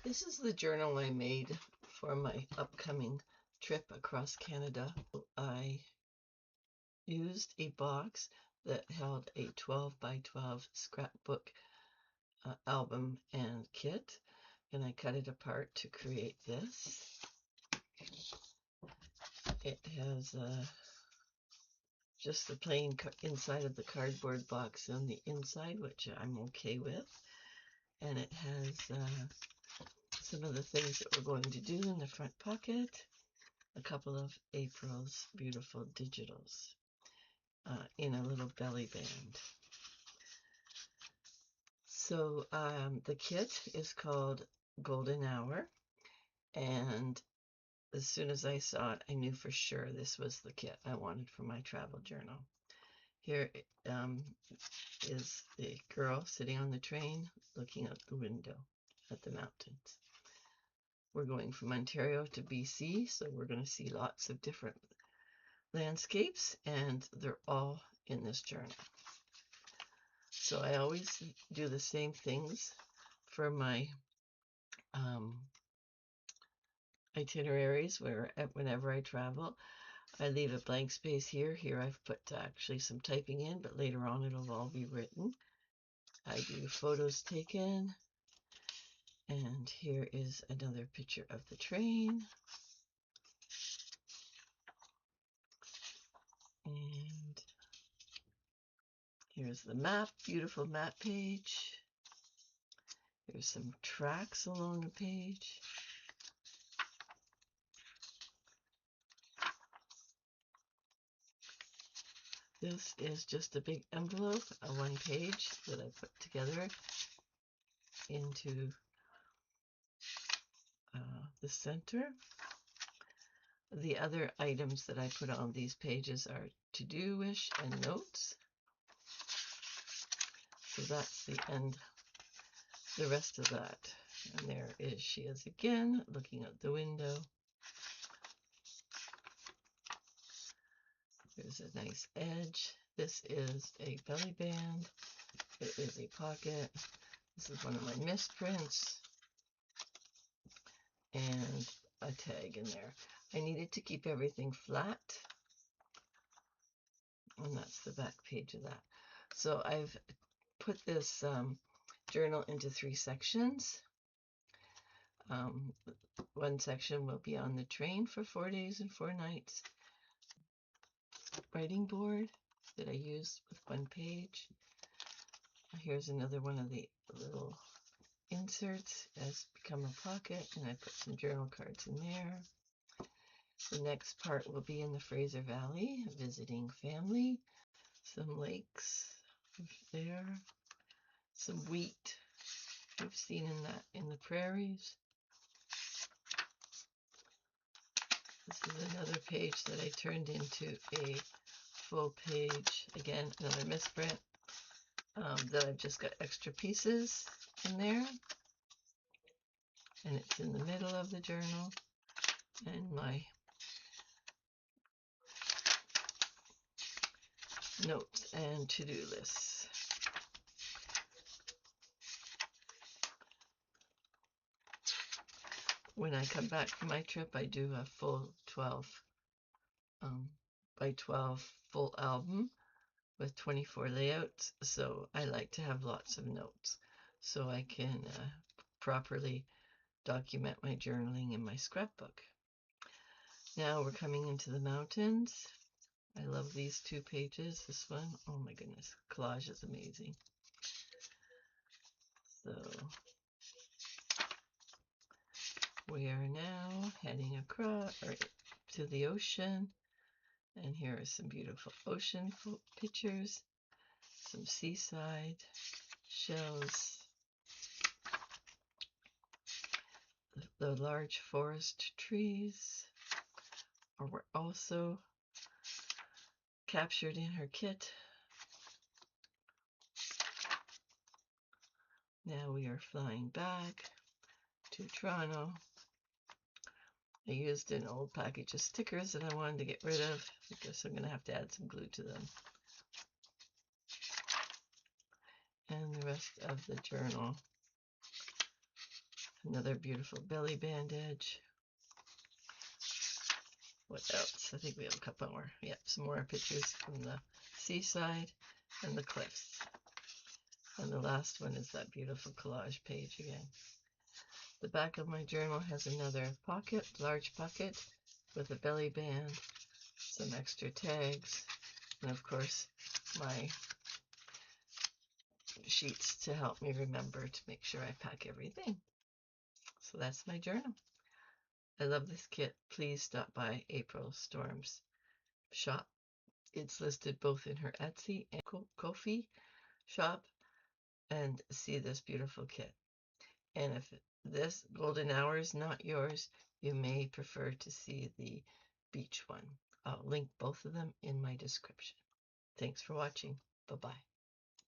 This is the journal I made for my upcoming trip across Canada. I used a box that held a 12 by 12 scrapbook album and kit, and I cut it apart to create this. It has just the plain inside of the cardboard box on the inside, which I'm okay with, and it has some of the things that we're going to do in the front pocket, a couple of April's beautiful digitals in a little belly band. So the kit is called Golden Hour, and as soon as I saw it, I knew for sure this was the kit I wanted for my travel journal. Here is the girl sitting on the train looking out the window at the mountains. We're going from Ontario to BC, so we're going to see lots of different landscapes, and they're all in this journal. So I always do the same things for my itineraries whenever I travel. I leave a blank space here. Here I've put actually some typing in, but later on it'll all be written. I do photos taken, and here is another picture of the train. And here's the map, beautiful map page. There's some tracks along the page. This is just a big envelope, a one page that I put together into the center. The other items that I put on these pages are to-do wish and notes. So that's the end, the rest of that. And there is she is again, looking out the window. There's a nice edge. This is a belly band. It is a pocket. This is one of my misprints. And a tag in there. I needed to keep everything flat. And that's the back page of that. So I've put this journal into 3 sections. One section will be on the train for 4 days and 4 nights. Writing board that I use with 1 page. Here's another one of the little inserts as become a pocket, and I put some journal cards in there. The next part will be in the Fraser Valley, visiting family, some lakes there, some wheat we've seen in the prairies. This is another page that I turned into a full page. Again, another misprint that I've just got extra pieces in there. And it's in the middle of the journal. And my notes and to-do lists. When I come back from my trip, I do a full 12 by 12 full album with 24 layouts, so I like to have lots of notes so I can properly document my journaling in my scrapbook. Now we're coming into the mountains. I love these 2 pages. This one, oh my goodness, collage is amazing. So we are now heading across to the ocean, and here are some beautiful ocean pictures, some seaside shells, the large forest trees were also captured in her kit. Now we are flying back to Toronto. I used an old package of stickers that I wanted to get rid of. I guess I'm going to have to add some glue to them. And the rest of the journal. Another beautiful belly bandage. What else? I think we have a couple more. Yep, some more pictures from the seaside and the cliffs. And the last one is that beautiful collage page again. The back of my journal has another pocket, large pocket, with a belly band, some extra tags, and of course my sheets to help me remember to make sure I pack everything. So that's my journal. I love this kit. Please stop by April Storm's shop. It's listed both in her Etsy and Ko-fi shop, and see this beautiful kit. And if this golden hour is not yours, you may prefer to see the beach one. I'll link both of them in my description. Thanks for watching. Bye-bye.